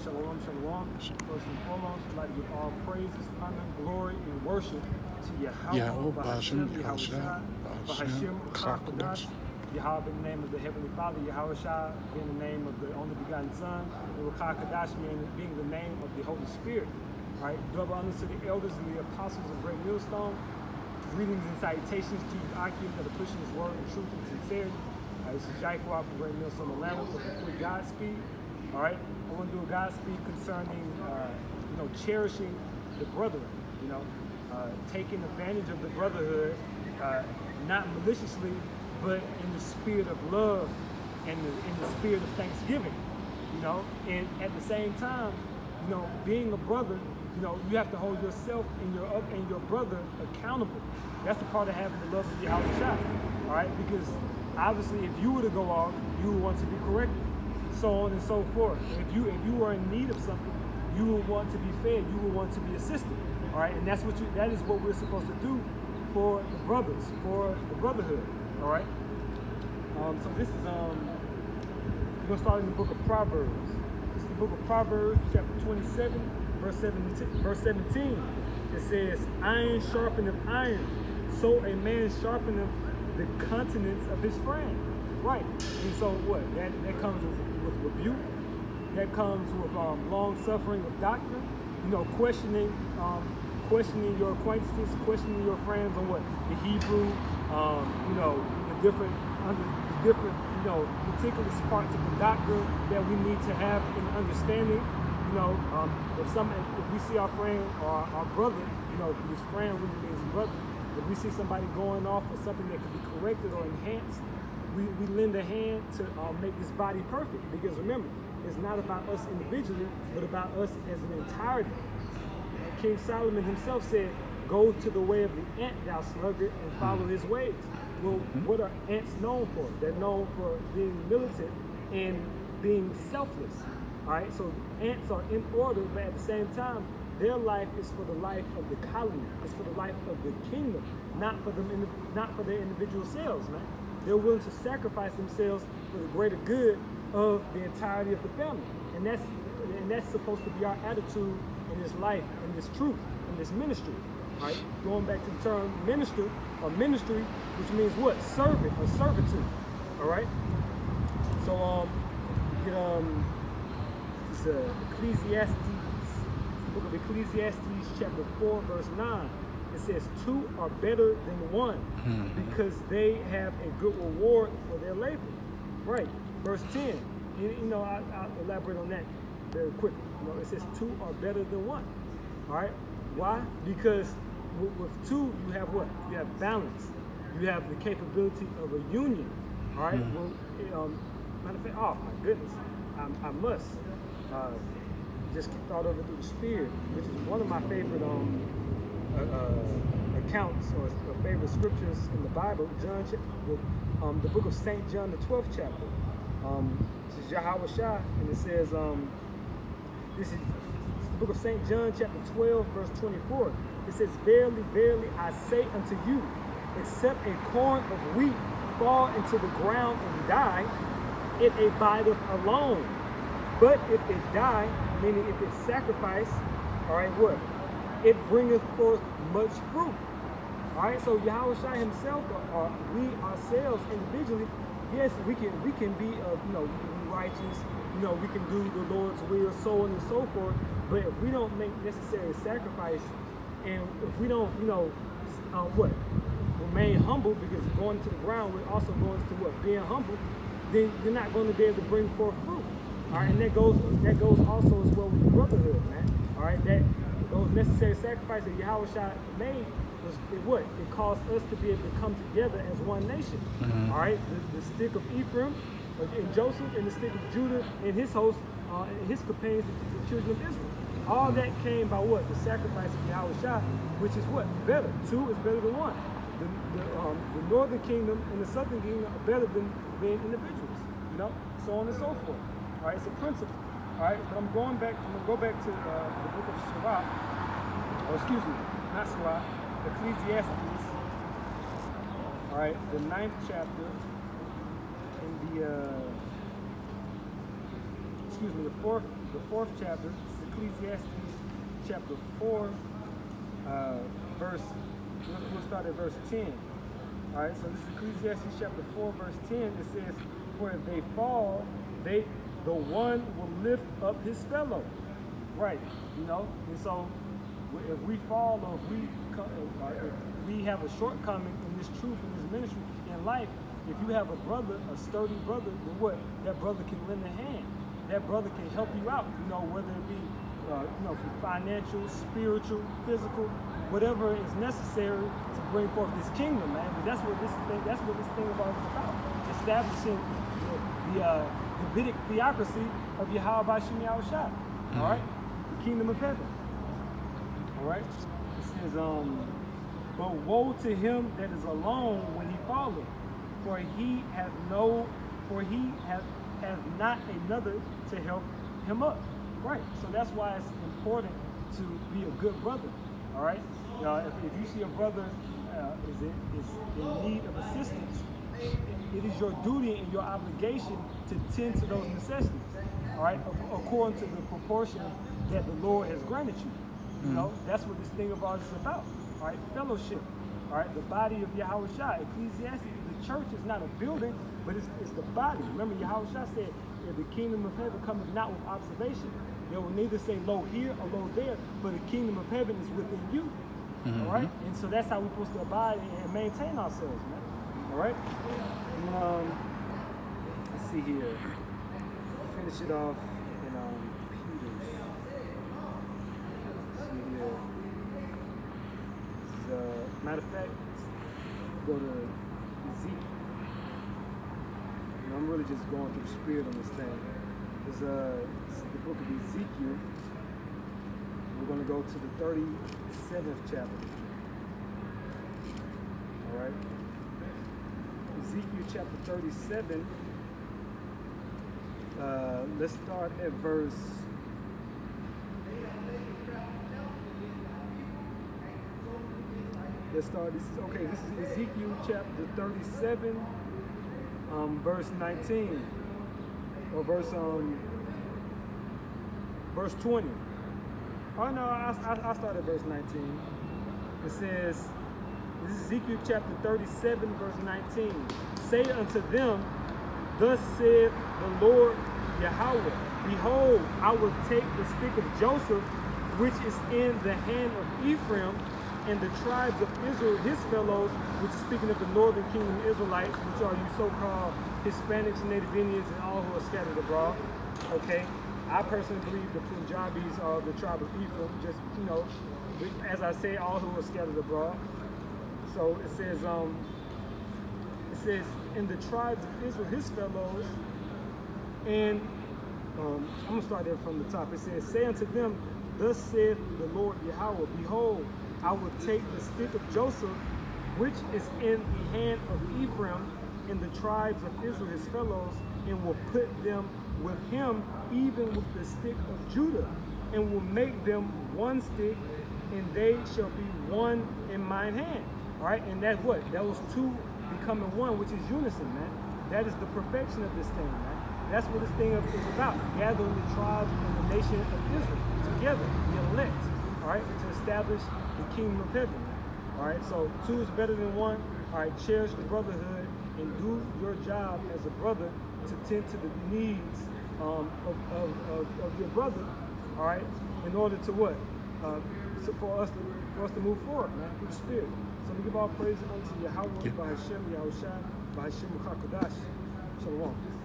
Shalom, shalom. First and foremost, I'd like to give all praises, honor, glory, and worship to Yahweh, Bahashem, Yahweh Bahashem, Chakadash, Yahweh in the name of the Heavenly Father, Yahweh Shai being the name of the only begotten Son, and Chakadash being the name of the Holy Spirit. Right? Double honors to the elders and the apostles of Great Millstone. Greetings and salutations to you, Aki, that are pushing His word in truth and sincerity. This is Jacob from Great Millstone, Atlanta, with a quick Godspeed. All right, I want to do a Godspeed concerning, cherishing the brethren. Taking advantage of the brotherhood, not maliciously, but in the spirit of love and in the spirit of thanksgiving. And at the same time, being a brother, you have to hold yourself and your brother accountable. That's the part of having the love of Yahweh Shai. All right, because obviously, if you were to go off, you would want to be corrected. So on and so forth. If you are in need of something, you will want to be fed. You will want to be assisted. All right, and that is what we're supposed to do for the brothers, for the brotherhood. All right. So this is we're gonna start in the book of Proverbs. This is the book of Proverbs, chapter 27, verse 17. It says, "Iron sharpeneth iron, so a man sharpeneth the countenance of his friend." Right. And so what? That comes with rebuke. That comes with long suffering of doctrine. Questioning your acquaintances, questioning your friends on what the Hebrew, the different meticulous parts of the doctrine that we need to have in understanding. If we see our friend or our brother, his friend really means brother. If we see somebody going off for something that can be corrected or enhanced, we lend a hand to make this body perfect. Because remember, it's not about us individually, but about us as an entirety. King Solomon himself said, "Go to the way of the ant, thou sluggard, and follow his ways." Well, what are ants known for? They're known for being militant and being selfless. All right, so ants are in order, but at the same time, their life is for the life of the colony. It's for the life of the kingdom, not for their individual selves, man. They're willing to sacrifice themselves for the greater good of the entirety of the family, and that's supposed to be our attitude in this life, in this truth, in this ministry. All right, going back to the term minister or ministry, which means what? Servant or servitude. All right. So it's Ecclesiastes, the book of Ecclesiastes, chapter 4, verse 9. It says, "Two are better than one, because they have a good reward for their labor." Right. Verse 10. I'll elaborate on that very quickly. It says two are better than one. All right. Why? Because with two, you have what? You have balance. You have the capability of a union. All right. Matter of fact, oh my goodness, I must just thought of it through the Spirit, which is one of my favorite accounts or favorite scriptures in the Bible. The book of St. John, the 12th chapter. This is Yahweh Shai, and it says, this is the book of St. John, chapter 12, verse 24. It says, "Verily, verily, I say unto you, except a corn of wheat fall into the ground and die, it abideth alone. But if it die," meaning if it's sacrificed, all right, what? "It bringeth forth much fruit." All right, so Yahweh Shai himself, or we ourselves individually, yes, we can be we can be righteous, we can do the Lord's will, so on and so forth. But if we don't make necessary sacrifice, and if we don't, remain humble, because going to the ground, we're also going to what? Being humble, then you're not going to be able to bring forth fruit. All right, and that goes also as well with the brotherhood, man. All right, those necessary sacrifices that Yahweh Shai made was what? It caused us to be able to come together as one nation. All right, the stick of Ephraim and Joseph, and the stick of Judah and his host, and his companions, the children of Israel. All that came by what? The sacrifice of Yahweh Shai, which is what? Better. Two is better than one. The northern kingdom and the southern kingdom are better than being individuals. So on and so forth. All right, it's a principle. All right, but I'm going to go back to the book of Sirach, or excuse me, not Sirach, Ecclesiastes. All right, the 9th chapter, in the fourth chapter. It's Ecclesiastes chapter 4, verse. We'll start at verse 10. All right. So this is Ecclesiastes chapter 4, verse 10. It says, "For if they fall, the one will lift up his fellow." Right. You know. And so, if we fall, or if we have a shortcoming in this truth, in this ministry, in life, if you have a brother, a sturdy brother, then what? That brother can lend a hand. That brother can help you out, you know, whether it be, financial, spiritual, physical, whatever is necessary to bring forth this kingdom, man. But that's what this thing about is about. Establishing the Davidic theocracy of Yahweh Bashim Yahushua. All right? The kingdom of heaven. All right? It says, "But woe to him that is alone when he falleth, for he hath not another to help him up." Right. So that's why it's important to be a good brother. All right. If you see a brother is in need of assistance, it is your duty and your obligation to tend to those necessities. All right, according to the proportion that the Lord has granted you. You know, that's what this thing of ours is about. All right, fellowship. All right, the body of Yahushua. Ecclesiastes, the church is not a building, but it's the body. Remember, Yahushua said, "If the kingdom of heaven cometh not with observation, they will neither say lo here or lo there, but the kingdom of heaven is within you." All right, and so that's how we're supposed to abide and maintain ourselves, man. All right, and, let's see here. Finish it off in Peter's. Let's see here. Matter of fact, go to Ezekiel. I'm really just going through the spirit on this thing. It's the book of Ezekiel. We're going to go to the 37th chapter. All right. Ezekiel chapter 37. Let's start at verse. This is Ezekiel chapter 37, verse 19, or verse 20. Oh no, I start at verse 19. It says, this is Ezekiel chapter 37, verse 19. "Say unto them, Thus saith the Lord Yahweh, Behold, I will take the stick of Joseph, which is in the hand of Ephraim, and the tribes of Israel, his fellows," which is speaking of the northern kingdom Israelites, which are you so-called Hispanics, Native Indians, and all who are scattered abroad. Okay, I personally believe the Punjabis are the tribe of Ephraim. Just as I say, all who are scattered abroad. So it says, "In the tribes of Israel, his fellows," and I'm gonna start there from the top. It says, "Say unto them, Thus saith the Lord Yahweh, Behold, I will take the stick of Joseph, which is in the hand of Ephraim, and the tribes of Israel, his fellows, and will put them with him, even with the stick of Judah, and will make them one stick, and they shall be one in mine hand." All right, and that's what? That was two becoming one, which is unison, man. That is the perfection of this thing, man. That's what this thing is about, gathering the tribes and the nation of Israel together, the elect, all right, to establish the kingdom of heaven. All right, so two is better than one. All right, cherish the brotherhood and do your job as a brother to tend to the needs of your brother. All right, in order to what? So for us to move forward, man, through the Spirit. So we give all praise unto Yahweh, by Hashem, Yahushua, by Hashem, Chakadash. Shalom.